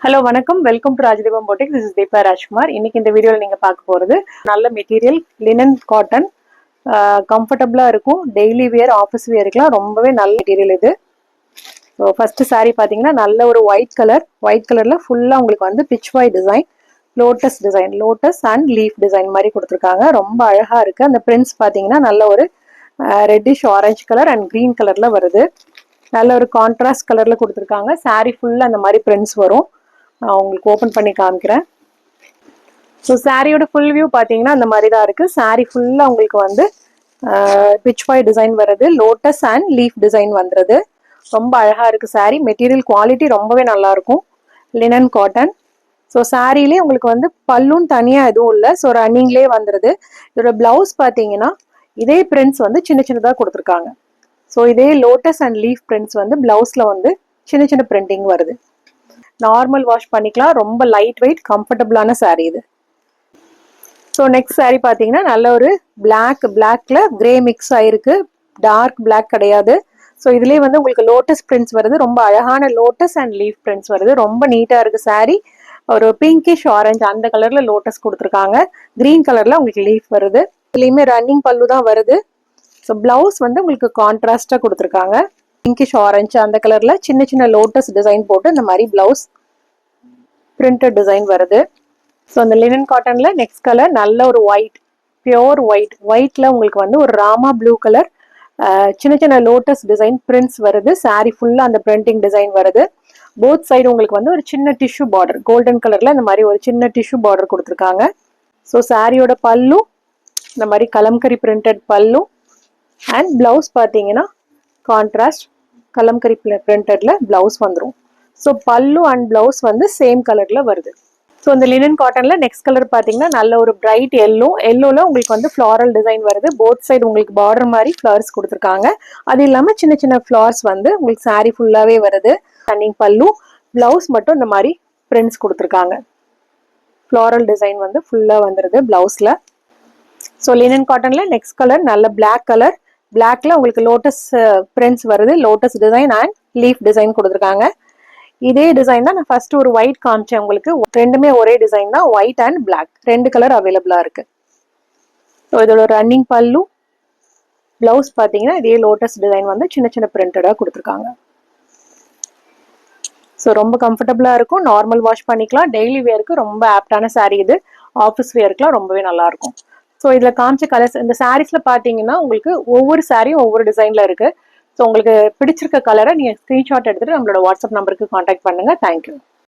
Hello வணக்கம், welcome to Rajadeepam boutique. This is Deepa Rajkumar. இன்னைக்கு இந்த வீடியோவில் நீங்கள் பார்க்க போகிறது நல்ல மெட்டீரியல் லினன் காட்டன், கம்ஃபர்டபுளாக இருக்கும். டெய்லி வியர், ஆஃபீஸ் வியருக்குலாம் ரொம்பவே நல்ல மெட்டீரியல் இது. ஸோ ஃபர்ஸ்ட் சாரீ பார்த்தீங்கன்னா நல்ல ஒரு ஒயிட் கலரில் ஃபுல்லாக உங்களுக்கு வந்து pitch why design, lotus and leaf design மாதிரி கொடுத்துருக்காங்க. ரொம்ப அழகாக இருக்குது. அந்த பிரிண்ட்ஸ் பார்த்தீங்கன்னா நல்ல ஒரு reddish orange colour and green கலரில் வருது. நல்ல ஒரு கான்ட்ராஸ்ட் கலரில் கொடுத்துருக்காங்க. சாரீ ஃபுல்லாக அந்த மாதிரி பிரிண்ட்ஸ் வரும். நான் உங்களுக்கு ஓப்பன் பண்ணி காமிக்கிறேன். ஸோ சாரியோட ஃபுல் வியூ பார்த்தீங்கன்னா அந்த மாதிரி தான் இருக்குது. சாரீ ஃபுல்லாக உங்களுக்கு வந்து பிச் வாய் டிசைன் வருது, லோட்டஸ் அண்ட் லீஃப் டிசைன் வந்துடுது. ரொம்ப அழகாக இருக்குது சாரீ. மெட்டீரியல் குவாலிட்டி ரொம்பவே நல்லாயிருக்கும். Linen cotton. ஸோ சாரீலே உங்களுக்கு வந்து பல்லும் தனியாக எதுவும் இல்லை. ஸோ ரன்னிங்லேயே வந்துடுது. இதோட பிளவுஸ் பார்த்தீங்கன்னா இதே பிரிண்ட்ஸ் வந்து சின்ன சின்னதாக கொடுத்துருக்காங்க. ஸோ இதே லோட்டஸ் அண்ட் லீஃப் பிரிண்ட்ஸ் வந்து பிளவுஸில் வந்து சின்ன சின்ன பிரிண்டிங் வருது. நார்மல் வாஷ் பண்ணிக்கலாம். ரொம்ப லைட் வெயிட் கம்ஃபர்டபுளான சாரீ இது. ஸோ நெக்ஸ்ட் சாரீ பார்த்தீங்கன்னா நல்ல ஒரு பிளாக்ல கிரே மிக்ஸ் ஆயிருக்கு. டார்க் பிளாக் கிடையாது. ஸோ இதுலேயே வந்து உங்களுக்கு லோட்டஸ் பிரிண்ட்ஸ் வருது. ரொம்ப அழகான லோட்டஸ் அண்ட் லீஃப் பிரிண்ட்ஸ் வருது. ரொம்ப நீட்டாக இருக்குது சாரீ. ஒரு பிங்கிஷ் ஆரஞ்சு அந்த கலரில் லோட்டஸ் கொடுத்துருக்காங்க. க்ரீன் கலரில் உங்களுக்கு லீஃப் வருது. இதுலேயுமே ரன்னிங் பல்லு தான் வருது. ஸோ பிளவுஸ் வந்து உங்களுக்கு கான்ட்ராஸ்டாக கொடுத்துருக்காங்க. பிங்கிஷ் ஆரஞ்சு அந்த கலர்ல சின்ன சின்ன லோட்டஸ் டிசைன் போட்டு இந்த மாதிரி பிளவுஸ் பிரிண்டட் டிசைன் வருது. ஸோ அந்த லினன் காட்டன்ல நெக்ஸ்ட் கலர் நல்ல ஒரு ஒயிட், பியோர் ஒயிட்ல உங்களுக்கு வந்து ஒரு ராமா ப்ளூ கலர் சின்ன சின்ன லோட்டஸ் டிசைன் பிரிண்ட்ஸ் வருது. சாரீ ஃபுல்லா அந்த பிரிண்டிங் டிசைன் வருது. போத் சைடு உங்களுக்கு வந்து ஒரு சின்ன டிஷ்யூ பார்டர், கோல்டன் கலர்ல இந்த மாதிரி ஒரு சின்ன டிஷ்யூ பார்டர் கொடுத்துருக்காங்க. ஸோ சாரியோட பல்லு இந்த மாதிரி கலம்கரி பிரிண்டட் பல்லு அண்ட் பிளவுஸ் பார்த்தீங்கன்னா கான்ட்ராஸ்ட் கலம்கரி பிரிண்டட்ல பிளவுஸ் வந்துடும். ஸோ பல்லு அண்ட் பிளவுஸ் வந்து சேம் கலர்ல வருது. ஸோ இந்த லினன் காட்டன்ல நெக்ஸ்ட் கலர் பார்த்தீங்கன்னா நல்ல ஒரு பிரைட் எல்லோல உங்களுக்கு வந்து ஃப்ளாரல் டிசைன் வருது. போத் சைடு உங்களுக்கு பார்டர் மாதிரி ஃப்ளவர்ஸ் கொடுத்துருக்காங்க. அது இல்லாமல் சின்ன சின்ன ஃப்ளவர்ஸ் வந்து உங்களுக்கு சாரீ ஃபுல்லாவே வருது. ரன்னிங் பல்லு, பிளவுஸ் மட்டும் இந்த மாதிரி பிரிண்ட்ஸ் கொடுத்துருக்காங்க. ஃப்ளாரல் டிசைன் வந்து ஃபுல்லா வந்துருது பிளவுஸ்ல. ஸோ லினன் காட்டன்ல நெக்ஸ்ட் கலர் நல்ல பிளாக் கலர். பிளாக்ல உங்களுக்கு லோட்டஸ் பிரிண்ட்ஸ் வருது. Lotus design and leaf design கொடுத்துருக்காங்க. இதே டிசைன் தான் நான் ஃபர்ஸ்ட் ஒரு ஒயிட் காமிச்சேன் உங்களுக்கு. ரெண்டுமே ஒரே டிசைன் தான். ஒயிட் அண்ட் பிளாக் ரெண்டு கலர் அவைலபிளா இருக்கு. ஸோ இதோட ரன்னிங் பல்லு, பிளவுஸ் பார்த்தீங்கன்னா இதே லோட்டஸ் டிசைன் வந்து சின்ன சின்ன பிரிண்டடா கொடுத்துருக்காங்க. ஸோ ரொம்ப கம்ஃபர்டபுளா இருக்கும். நார்மல் வாஷ் பண்ணிக்கலாம். டெய்லி வேருக்கு ரொம்ப ஆப்டான சாரீ இது. ஆஃபீஸ் வேருக்குலாம் ரொம்பவே நல்லா இருக்கும். ஸோ இதில் காமிச்ச கலர்ஸ் இந்த சாரீஸ்ல பார்த்தீங்கன்னா உங்களுக்கு ஒவ்வொரு சாரியும் ஒவ்வொரு டிசைன்ல இருக்கு. ஸோ உங்களுக்கு பிடிச்சிருக்க கலரை நீங்கள் ஸ்க்ரீன்ஷாட் எடுத்துட்டு நம்மளோட வாட்ஸ்அப் நம்பருக்கு கான்டாக்ட் பண்ணுங்க. தேங்க்யூ.